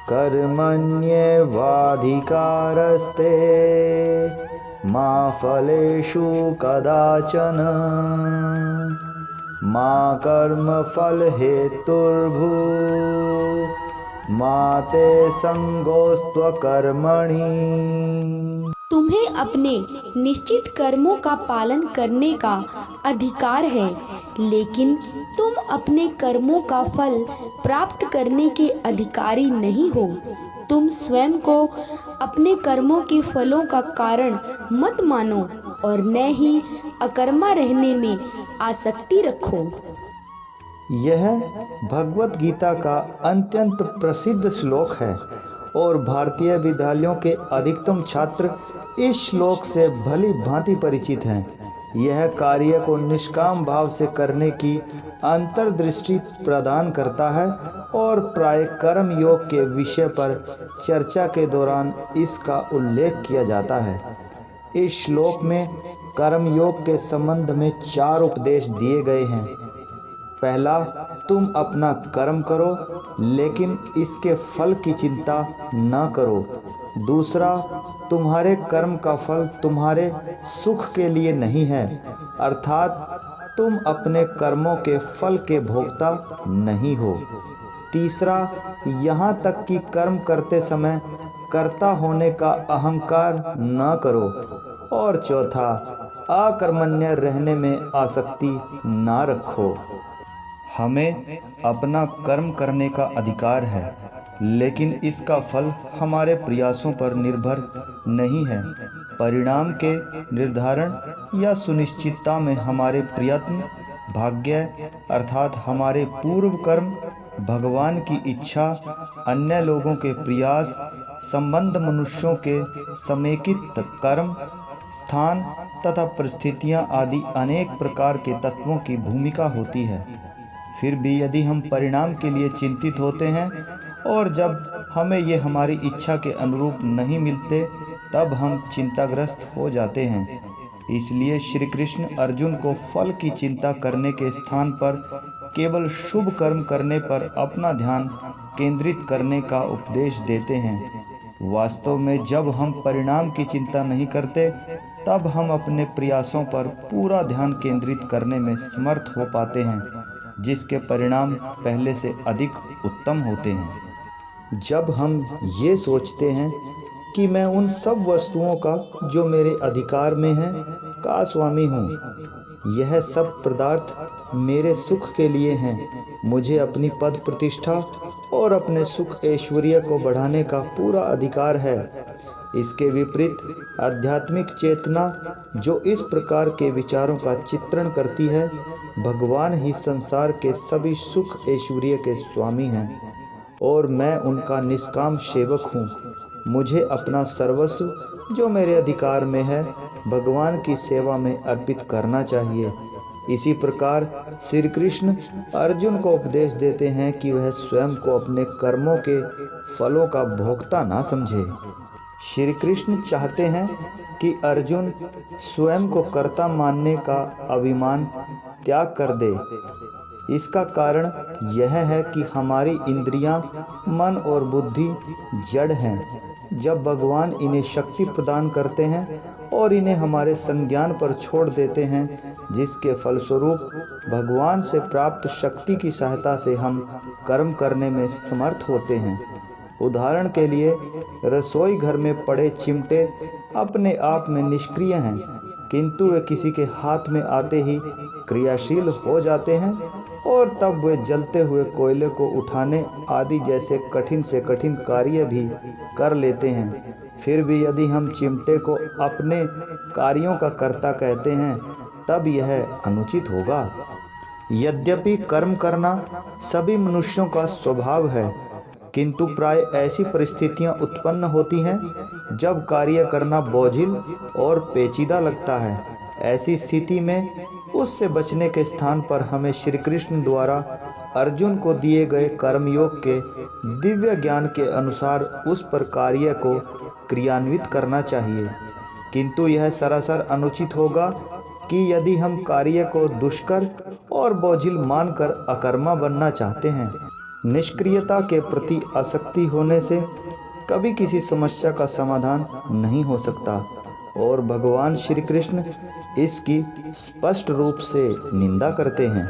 कर्मण्येवाधिकारस्ते मा फलेषु कदाचन मा कर्मफल हेतुर्भू मा ते संगोस्त्वकर्मणि। तुम्हें अपने निश्चित कर्मों का पालन करने का अधिकार है, लेकिन तुम अपने कर्मों का फल प्राप्त करने के अधिकारी नहीं हो। तुम स्वयं को अपने कर्मों के फलों का कारण मत मानो और न ही अकर्मा रहने में आसक्ति रखो। यह भगवत गीता का अत्यंत प्रसिद्ध श्लोक है और भारतीय विद्यालयों के अधिकतम छात्र इस श्लोक से भली भांति परिचित हैं। यह कार्य को निष्काम भाव से करने की अंतर्दृष्टि प्रदान करता है और प्राय कर्म योग के विषय पर चर्चा के दौरान इसका उल्लेख किया जाता है। इस श्लोक में कर्म योग के संबंध में 4 उपदेश दिए गए हैं। पहला, तुम अपना कर्म करो लेकिन इसके फल की चिंता न करो। दूसरा, तुम्हारे कर्म का फल तुम्हारे सुख के लिए नहीं है, अर्थात तुम अपने कर्मों के फल के भोक्ता नहीं हो। तीसरा, यहाँ तक कि कर्म करते समय कर्ता होने का अहंकार न करो। और चौथा, अकर्मण्य रहने में आसक्ति न रखो। हमें अपना कर्म करने का अधिकार है, लेकिन इसका फल हमारे प्रयासों पर निर्भर नहीं है। परिणाम के निर्धारण या सुनिश्चितता में हमारे प्रयत्न, भाग्य अर्थात हमारे पूर्व कर्म, भगवान की इच्छा, अन्य लोगों के प्रयास, संबंध, मनुष्यों के समेकित कर्म, स्थान तथा परिस्थितियां आदि अनेक प्रकार के तत्वों की भूमिका होती है। फिर भी यदि हम परिणाम के लिए चिंतित होते हैं और जब हमें ये हमारी इच्छा के अनुरूप नहीं मिलते, तब हम चिंताग्रस्त हो जाते हैं। इसलिए श्री कृष्ण अर्जुन को फल की चिंता करने के स्थान पर केवल शुभ कर्म करने पर अपना ध्यान केंद्रित करने का उपदेश देते हैं। वास्तव में जब हम परिणाम की चिंता नहीं करते, तब हम अपने प्रयासों पर पूरा ध्यान केंद्रित करने में समर्थ हो पाते हैं, जिसके परिणाम पहले से अधिक उत्तम होते हैं। जब हम ये सोचते हैं कि मैं उन सब वस्तुओं का जो मेरे अधिकार में है का स्वामी हूँ, यह सब पदार्थ मेरे सुख के लिए हैं, मुझे अपनी पद प्रतिष्ठा और अपने सुख ऐश्वर्य को बढ़ाने का पूरा अधिकार है। इसके विपरीत आध्यात्मिक चेतना जो इस प्रकार के विचारों का चित्रण करती है, भगवान ही संसार के सभी सुख ऐश्वर्य के स्वामी हैं और मैं उनका निष्काम सेवक हूँ। मुझे अपना सर्वस्व जो मेरे अधिकार में है भगवान की सेवा में अर्पित करना चाहिए। इसी प्रकार श्री कृष्ण अर्जुन को उपदेश देते हैं कि वह स्वयं को अपने कर्मों के फलों का भोक्ता ना समझे। श्री कृष्ण चाहते हैं कि अर्जुन स्वयं को कर्ता मानने का अभिमान त्याग कर दे। इसका कारण यह है कि हमारी इंद्रियां, मन और बुद्धि जड़ हैं। जब भगवान इन्हें शक्ति प्रदान करते हैं और इन्हें हमारे संज्ञान पर छोड़ देते हैं, जिसके फलस्वरूप भगवान से प्राप्त शक्ति की सहायता से हम कर्म करने में समर्थ होते हैं। उदाहरण के लिए, रसोई घर में पड़े चिमटे अपने आप में निष्क्रिय हैं, किंतु वे किसी के हाथ में आते ही क्रियाशील हो जाते हैं और तब वे जलते हुए कोयले को उठाने आदि जैसे कठिन से कठिन कार्य भी कर लेते हैं। फिर भी यदि हम चिमटे को अपने कार्यों का कर्ता कहते हैं, तब यह अनुचित होगा। यद्यपि कर्म करना सभी मनुष्यों का स्वभाव है, किंतु प्राय ऐसी परिस्थितियां उत्पन्न होती हैं जब कार्य करना बोझिल और पेचीदा लगता है। ऐसी स्थिति में उससे बचने के स्थान पर हमें श्री कृष्ण द्वारा अर्जुन को दिए गए कर्मयोग के दिव्य ज्ञान के अनुसार उस पर कार्य को क्रियान्वित करना चाहिए। किंतु यह सरासर अनुचित होगा कि यदि हम कार्य को दुष्कर और बोझिल मानकर अकर्मा बनना चाहते हैं, निष्क्रियता के प्रति आसक्ति होने से कभी किसी समस्या का समाधान नहीं हो सकता और भगवान श्री कृष्ण इसकी स्पष्ट रूप से निंदा करते हैं।